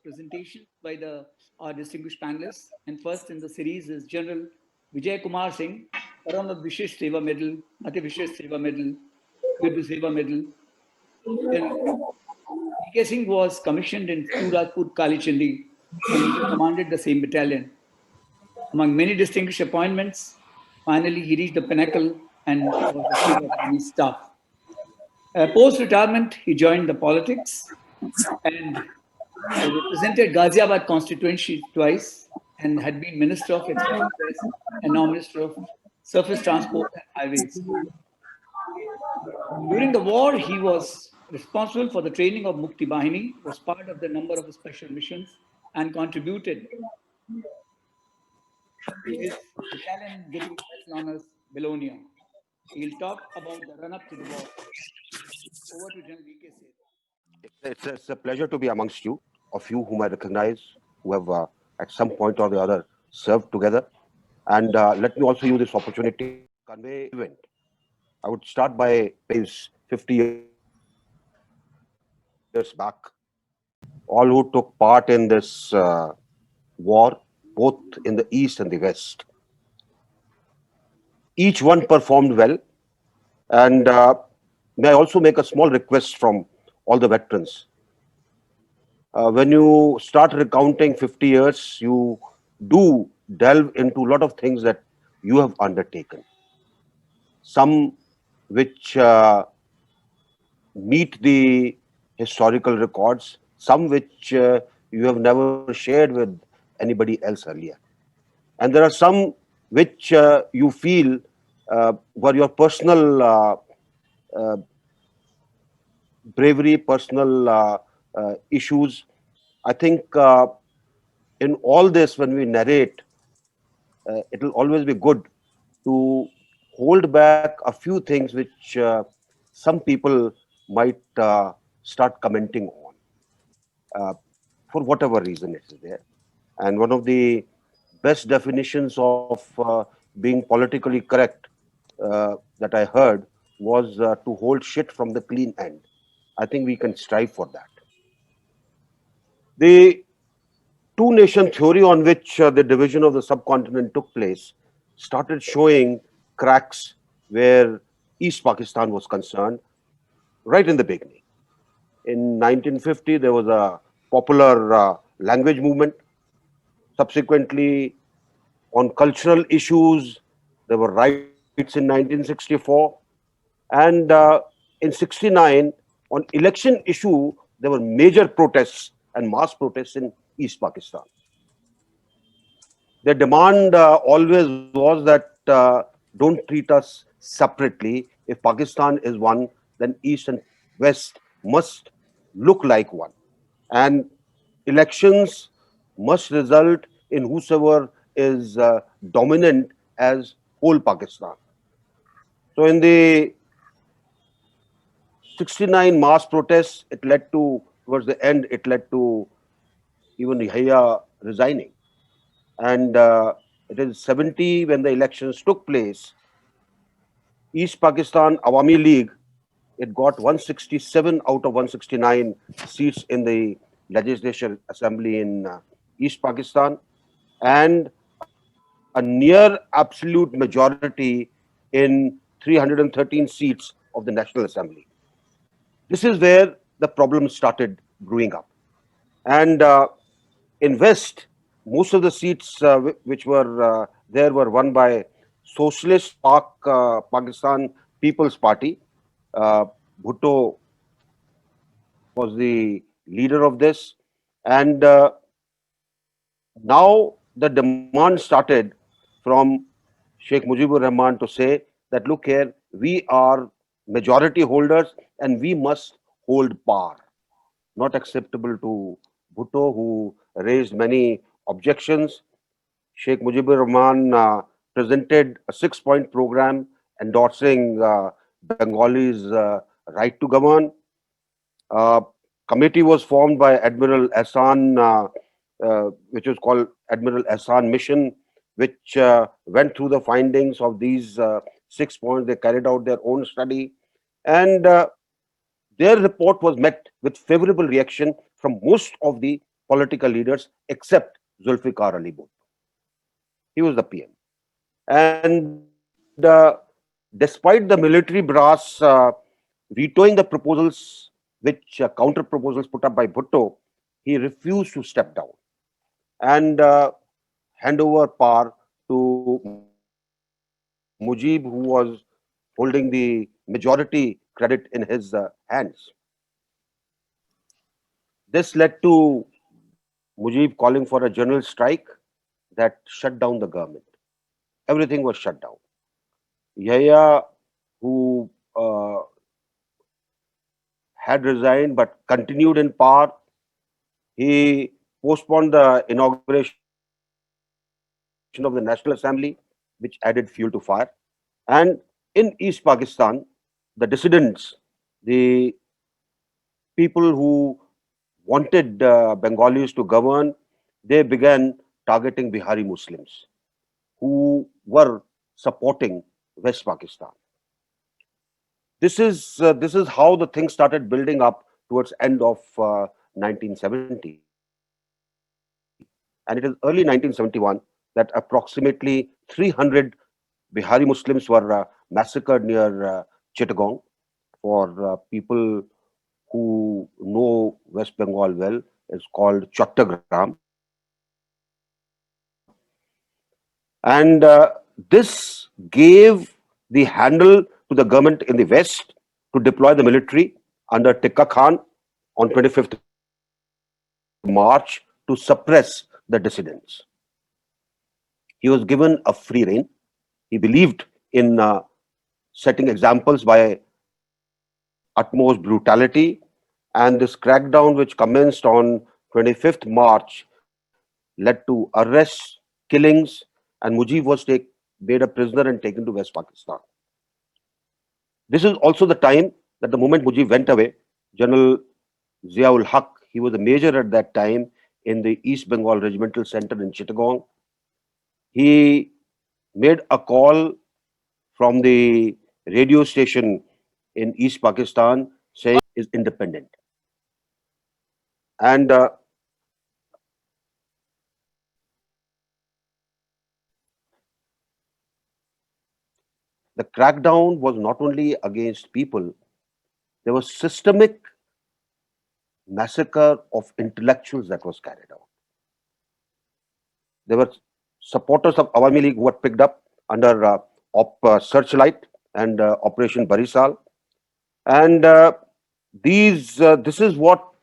presentation by our distinguished panelists. And first in the series is General Vijay Kumar Singh, Param Vishesh Seva Medal, Ati Vishesh Seva Medal, Yudh Seva Medal. VK Singh was commissioned in RAJPUT, Chindi, and later commanded the same battalion. Among many distinguished appointments, finally he reached the pinnacle and was the chief of army staff. Post-retirement, he joined the politics and represented Ghaziabad constituency twice and had been Minister of External Affairs and now Minister of Surface Transport and Highways. During the war, he was responsible for the training of Mukti Vahini, was part of the number of special missions, and contributed to his battalion getting as known as Belonia. He'll talk about the run-up to the war. Over to General VK Singh. It's a pleasure to be amongst you, of you whom I recognize, who have at some point or the other served together. And let me also use this opportunity to convey event. I would start by page 50 years back. All who took part in this war, both in the East and the West, each one performed well. And may I also make a small request from all the veterans. When you start recounting 50 years, you do delve into a lot of things that you have undertaken. Some which meet the historical records, some which you have never shared with anybody else earlier. And there are some which you feel were your personal bravery, personal issues. I think in all this, when we narrate, it will always be good to hold back a few things which some people might start commenting on for whatever reason it is there. And one of the best definitions of being politically correct that I heard was to hold shit from the clean end. I think we can strive for that. The two-nation theory on which the division of the subcontinent took place started showing cracks where East Pakistan was concerned right in the beginning. In 1950, there was a popular language movement. Subsequently, on cultural issues, there were riots in 1964. And in 69, on election issue, there were major protests and mass protests in East Pakistan. The demand always was that don't treat us separately. If Pakistan is one, then East and West must look like one. And elections must result in whosoever is dominant as whole Pakistan. So in the 69 mass protests, it led to, towards the end, it led to even Yahya resigning. And it is 70 when the elections took place. East Pakistan Awami League, it got 167 out of 169 seats in the Legislature Assembly in East Pakistan, and a near absolute majority in 313 seats of the National Assembly. This is where the problem started brewing up. And in West, most of the seats which were there were won by Socialist Pakistan People's Party. Bhutto was the leader of this. And now the demand started from Sheikh Mujibur Rahman to say that, look here, we are majority holders and we must hold power. Not acceptable to Bhutto, who raised many objections. Sheikh Mujibur Rahman presented a 6-point program endorsing Bengalis' right to govern. Committee was formed by Admiral Ehsan, which was called Admiral Ehsan Mission, which went through the findings of these 6 points. They carried out their own study, and their report was met with favorable reaction from most of the political leaders except Zulfikar Ali Bhutto. He was the PM. And despite the military brass vetoing the proposals, which counter proposals put up by Bhutto, he refused to step down and hand over power to Mujib, who was holding the majority credit in his hands. This led to Mujib calling for a general strike that shut down the government. Everything was shut down. Yahya, who had resigned but continued in power, he postponed the inauguration of the National Assembly, which added fuel to fire. And in East Pakistan, the dissidents, the people who wanted Bengalis to govern, they began targeting Bihari Muslims who were supporting West Pakistan. This is how the thing started building up towards end of 1970, and it is early 1971 that approximately 300 Bihari Muslims were massacred near Chittagong. For people who know West Bengal well, it's called Chottagram. And this gave the handle to the government in the West to deploy the military under Tikka Khan on 25th March to suppress the dissidents. He was given a free rein. He believed in setting examples by utmost brutality, and this crackdown, which commenced on 25th March, led to arrests, killings, and Mujib was made a prisoner and taken to West Pakistan. This is also the time that the moment Mujib went away, General Ziaul Haq, he was a major at that time in the East Bengal Regimental Center in Chittagong. He made a call from the radio station in East Pakistan saying is independent. And the crackdown was not only against people, there was systemic massacre of intellectuals that was carried out. There were supporters of Awami League who were picked up under Searchlight and Operation Barisal. And this is what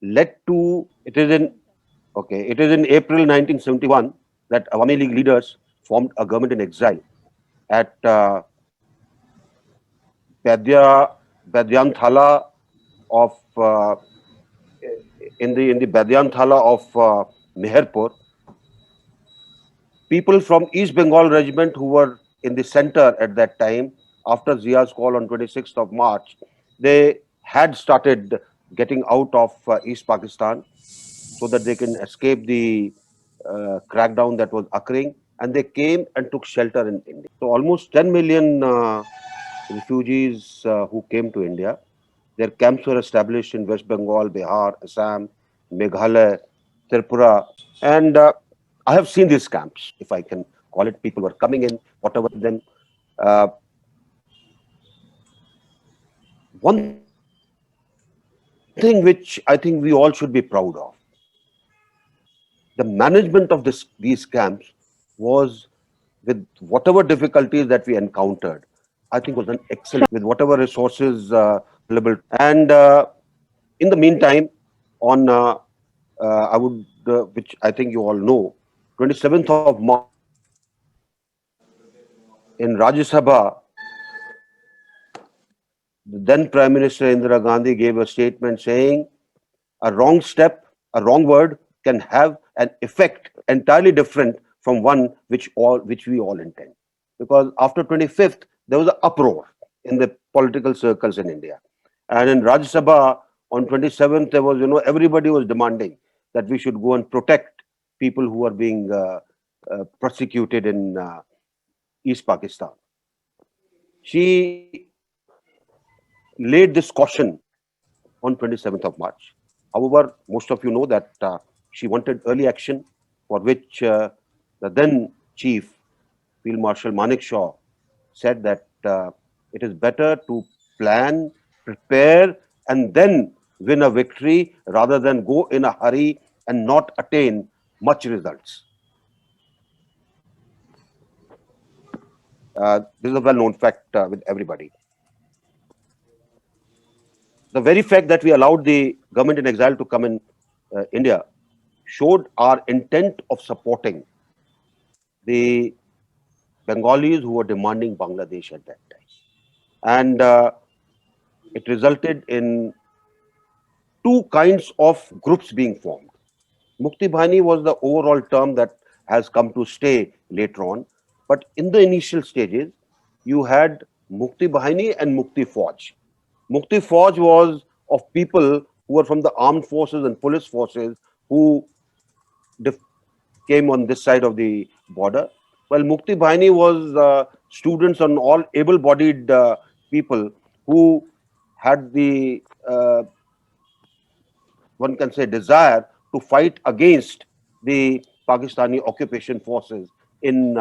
led to, it is in April 1971 that Awami League leaders formed a government in exile at Badyanthala of in the Badyanthala of Meherpur. People from East Bengal Regiment who were in the center at that time, after Zia's call on 26th of March, they had started getting out of East Pakistan so that they can escape the crackdown that was occurring, and they came and took shelter in India. So almost 10 million refugees who came to India. Their camps were established in West Bengal, Bihar, Assam, Meghalaya, Tripura, and I have seen these camps, if I can call it. People were coming in, whatever them. Uh, One thing which I think we all should be proud of, the management of these camps was, with whatever difficulties that we encountered, I think was an excellent with whatever resources available. And in the meantime, on I would, which I think you all know, 27th of March in Rajya Sabha, the then Prime Minister Indira Gandhi gave a statement saying a wrong step, a wrong word can have an effect entirely different from one which we all intend. Because after 25th, there was an uproar in the political circles in India. And in Rajya Sabha on 27th, there was, everybody was demanding that we should go and protect people who are being persecuted in East Pakistan. She laid this caution on 27th of March. However, most of you know that She wanted early action, for which the then Chief Field Marshal Manik Shaw said that it is better to plan, prepare, and then win a victory rather than go in a hurry and not attain much results. This is a well-known fact with everybody. The very fact that we allowed the government in exile to come in India showed our intent of supporting the Bengalis who were demanding Bangladesh at that time. And it resulted in two kinds of groups being formed. Mukti Vahini was the overall term that has come to stay later on. But in the initial stages, you had Mukti Vahini and Mukti Fauj. Mukti Fauj was of people who were from the armed forces and police forces who came on this side of the border. While Mukti Vahini was students and all able-bodied people who had the, one can say, desire to fight against the Pakistani occupation forces in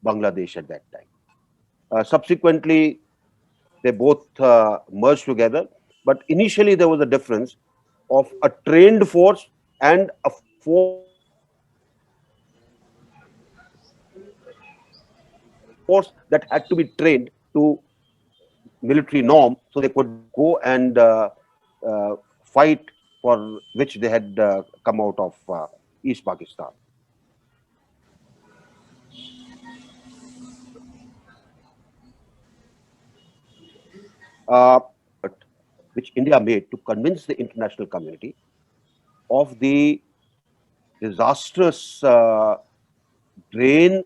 Bangladesh at that time. Subsequently, they both merged together, but initially there was a difference of a trained force and a force that had to be trained to military norm so they could go and fight for which they had come out of East Pakistan. But which India made to convince the international community of the disastrous drain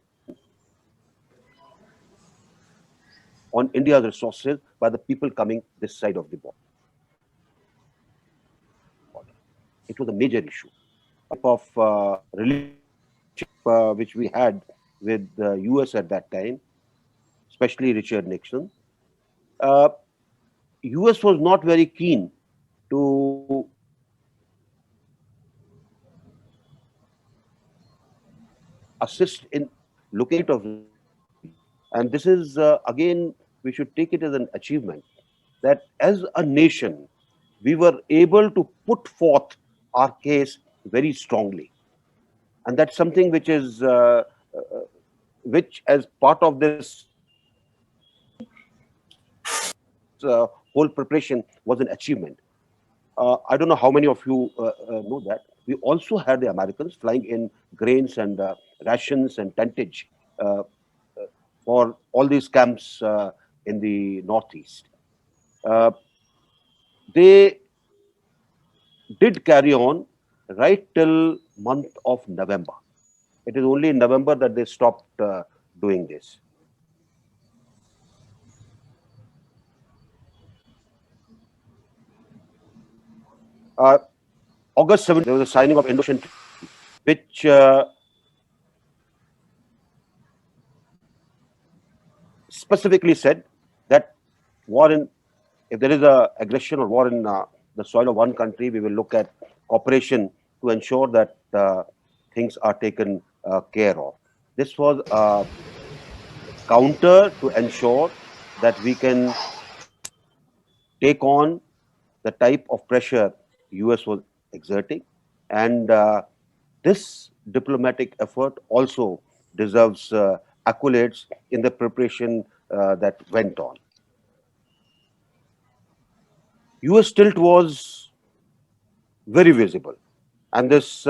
on India's resources by the people coming this side of the border. It was a major issue. Of relationship which we had with the US at that time, especially Richard Nixon, US was not very keen to assist in looking at of, and this is again we should take it as an achievement that as a nation we were able to put forth our case very strongly, and that's something which is which as part of this whole preparation was an achievement. I don't know how many of you know that we also had the Americans flying in grains and rations and tentage for all these camps in the Northeast. They did carry on right till month of November. It is only in November that they stopped doing this. August 7th, there was a signing of Indo, which specifically said that war in, if there is a aggression or war in the soil of one country, we will look at cooperation to ensure that things are taken care of. This was a counter to ensure that we can take on the type of pressure US was exerting, and this diplomatic effort also deserves accolades in the preparation that went on. US tilt was very visible, and this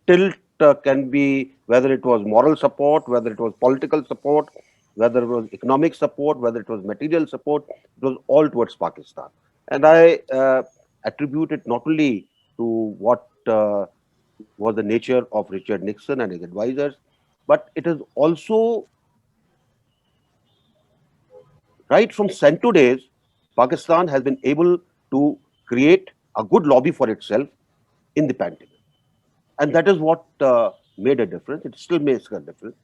tilt can be whether it was moral support, whether it was political support, whether it was economic support, whether it was material support, it was all towards Pakistan. And I attribute it not only to what was the nature of Richard Nixon and his advisors, but it is also right from Centro days, Pakistan has been able to create a good lobby for itself in the pandemic. And that is what made a difference. It still makes a difference.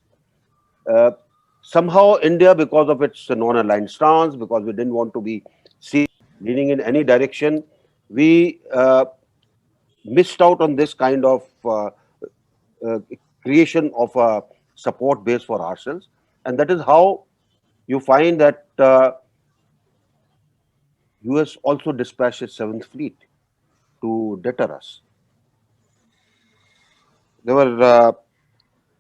Somehow India, because of its non-aligned stance, because we didn't want to be seen leaning in any direction, we missed out on this kind of creation of a support base for ourselves. And that is how you find that US also dispatched its 7th Fleet to deter us. There were a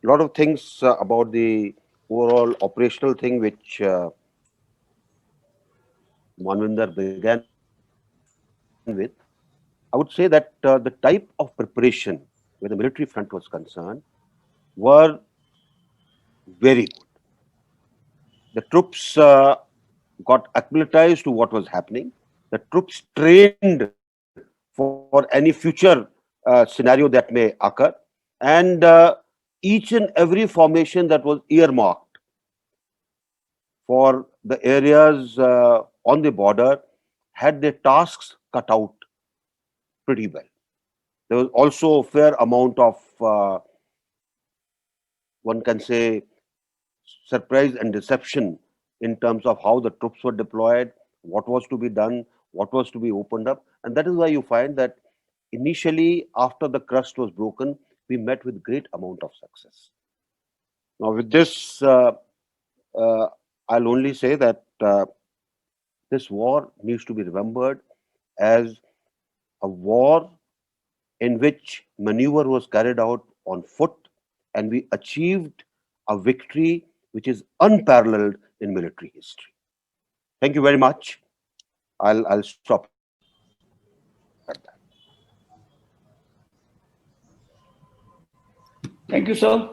lot of things about the overall operational thing which Manvinder began with. I would say that the type of preparation where the military front was concerned were very good. The troops got acclimatized to what was happening. The troops trained for any future scenario that may occur. And each and every formation that was earmarked for the areas on the border had their tasks cut out pretty well. There was also a fair amount of, one can say, surprise and deception in terms of how the troops were deployed, what was to be done, what was to be opened up. And that is why you find that initially, after the crust was broken, we met with great amount of success. Now, with this, uh, I'll only say that this war needs to be remembered as a war in which maneuver was carried out on foot, and we achieved a victory which is unparalleled in military history. Thank you very much. I'll stop at that. Thank you, sir.